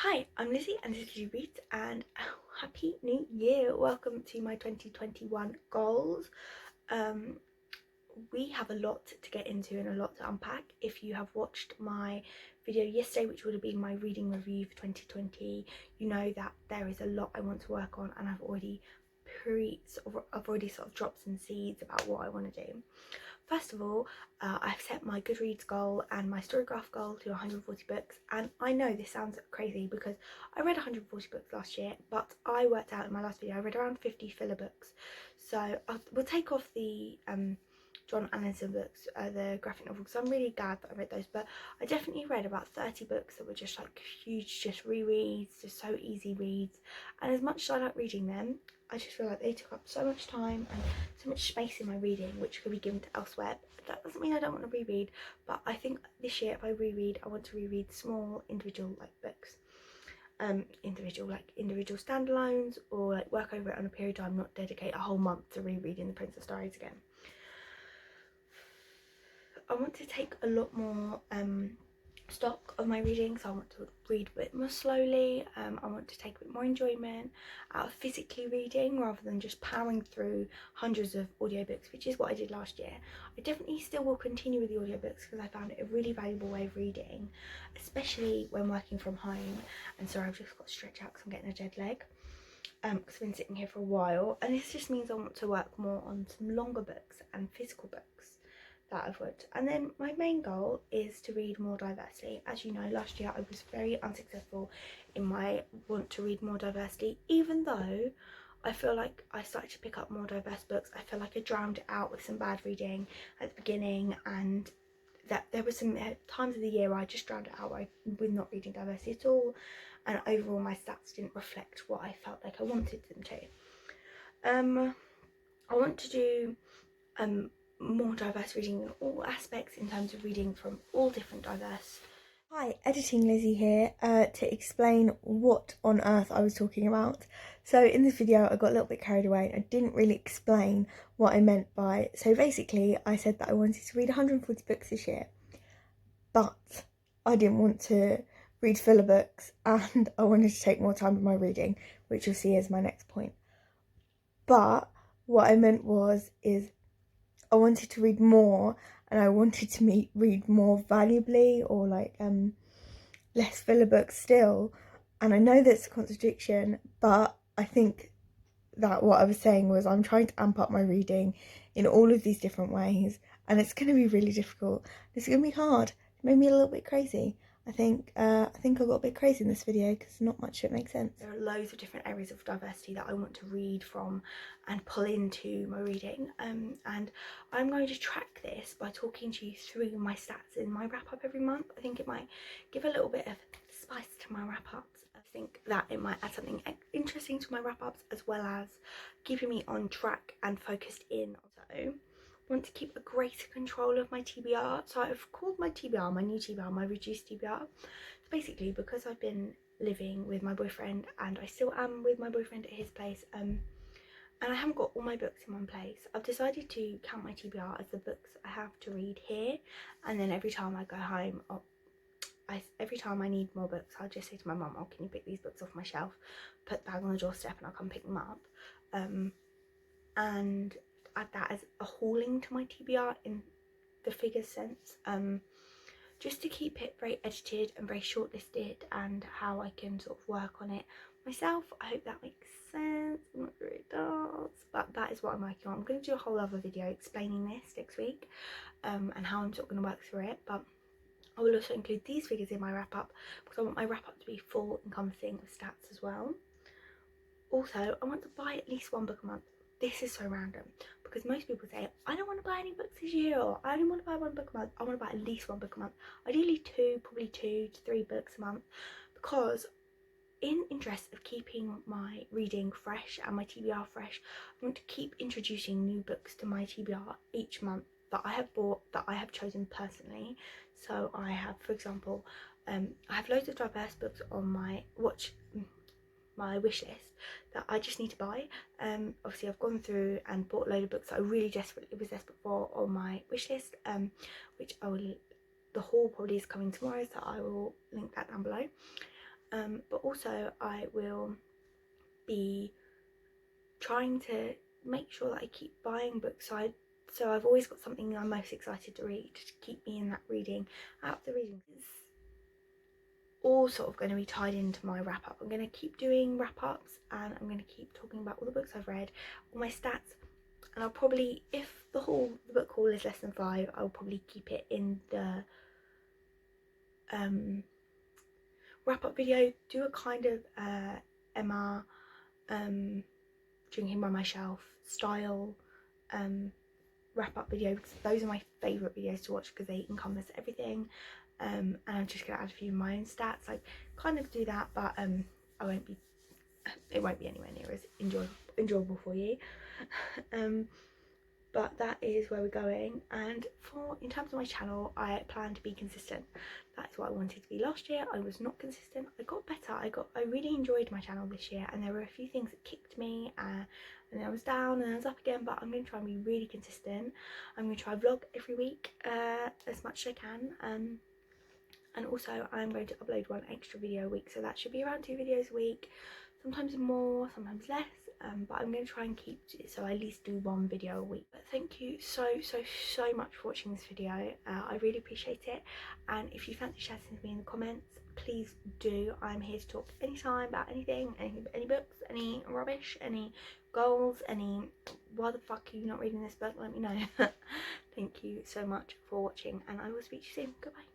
Hi, I'm Lizzie and this is Lizzie Reads, and happy new year. Welcome to my 2021 goals. Um, we have a lot to get into and a lot to unpack. If you have watched my video yesterday, which would have been my reading review for 2020, you know that there is a lot I want to work on, and I've already dropped some seeds about what I want to do. First of all, I've set my Goodreads goal and my Storygraph goal to 140 books, and I know this sounds crazy because I read 140 books last year, but I worked out in my last video I read around 50 filler books. So we'll take off the John Allinson books, the graphic novels, because I'm really glad that I read those, but I definitely read about 30 books that were just like huge, just rereads, just so easy reads, and as much as I like reading them, I just feel like they took up so much time and so much space in my reading which could be given to elsewhere. That doesn't mean I don't want to reread, but I think this year if I reread, I want to reread small individual books, individual standalones, or like work over it on a period of time, not dedicate a whole month to rereading The Princess Diaries again. I want to take a lot more stock of my reading, so I want to read a bit more slowly. I want to take a bit more enjoyment out of physically reading rather than just powering through hundreds of audiobooks, which is what I did last year. I definitely still will continue with the audiobooks because I found it a really valuable way of reading, especially when working from home. And sorry, I've just got to stretch out because I'm getting a dead leg, because I've been sitting here for a while, and this just means I want to work more on some longer books and physical books that I've read. And then my main goal is to read more diversely. As you know, last year I was very unsuccessful in my want to read more diversely, even though I feel like I started to pick up more diverse books. I feel like I drowned it out with some bad reading at the beginning, and that there were some times of the year where I just drowned it out with not reading diversity at all, and overall my stats didn't reflect what I felt like I wanted them to. I want to do more diverse reading in all aspects, in terms of reading from all different diverse. Hi, Editing Lizzie here to explain what on earth I was talking about. So in this video I got a little bit carried away and I didn't really explain what I meant by, so basically I said that I wanted to read 140 books this year, but I didn't want to read filler books and I wanted to take more time with my reading, which you'll see as my next point. But what I meant is I wanted to read more, and I wanted to read more valuably, or less filler books still. And I know that's a contradiction, but I think that what I was saying was I'm trying to amp up my reading in all of these different ways, and it's going to be really difficult. It's going to be hard. It made me a little bit crazy. I think I got a bit crazy in this video because not much of it makes sense. There are loads of different areas of diversity that I want to read from and pull into my reading, and I'm going to track this by talking to you through my stats in my wrap up every month. I think it might give a little bit of spice to my wrap ups. I think that it might add something interesting to my wrap ups, as well as keeping me on track and focused in. So want to keep a greater control of my TBR. So I've called my TBR, my new TBR, my reduced TBR. So basically, because I've been living with my boyfriend, and I still am with my boyfriend at his place, and I haven't got all my books in one place, I've decided to count my TBR as the books I have to read here, and then every time I go home, every time I need more books, I'll just say to my mum, oh, can you pick these books off my shelf, put the bag on the doorstep, and I'll come pick them up. And add that as a hauling to my TBR in the figures sense, just to keep it very edited and very shortlisted, and how I can sort of work on it myself. I hope that makes sense. I'm not sure it does, but that is what I'm working on. I'm going to do a whole other video explaining this next week, and how I'm sort of going to work through it, but I will also include these figures in my wrap up because I want my wrap up to be full, encompassing of stats as well. Also, I want to buy at least one book a month. This is so random because most people say, I don't want to buy any books this year, or I only want to buy one book a month. I want to buy at least one book a month. Ideally probably 2 to 3 books a month, because in interest of keeping my reading fresh and my TBR fresh, I want to keep introducing new books to my TBR each month that I have bought, that I have chosen personally. So I have, for example, I have loads of diverse books on my wish list that I just need to buy. Obviously I've gone through and bought a load of books that I really was desperate for on my wish list, which the haul probably is coming tomorrow, so I will link that down below. but also I will be trying to make sure that I keep buying books, so I've always got something I'm most excited to read to keep me in that reading. Out of the reading, it's all sort of going to be tied into my wrap up. I'm going to keep doing wrap ups, and I'm going to keep talking about all the books I've read, all my stats, and I'll probably, if the book haul is less than 5, I'll probably keep it in the wrap up video. Do a kind of Emma drinking by my shelf style wrap up video, because those are my favourite videos to watch because they encompass everything. And I'm just gonna add a few of my own stats, like kind of do that, but it won't be anywhere near as enjoyable for you. But that is where we're going. And in terms of my channel, I plan to be consistent. That's what I wanted to be last year. I was not consistent. I got better. I really enjoyed my channel this year, and there were a few things that kicked me, and then I was down and I was up again, but I'm going to try and be really consistent. I'm going to try vlog every week as much as I can, and also I'm going to upload 1 extra video a week, so that should be around 2 videos a week, sometimes more, sometimes less, but I'm going to try and keep it so I at least do 1 video a week. But thank you so much for watching this video. I really appreciate it, and if you fancy chatting with me in the comments, please do. I'm here to talk anytime about anything, any books, any rubbish, any goals, any why the fuck are you not reading this book, let me know. Thank you so much for watching, and I will speak to you soon. Goodbye.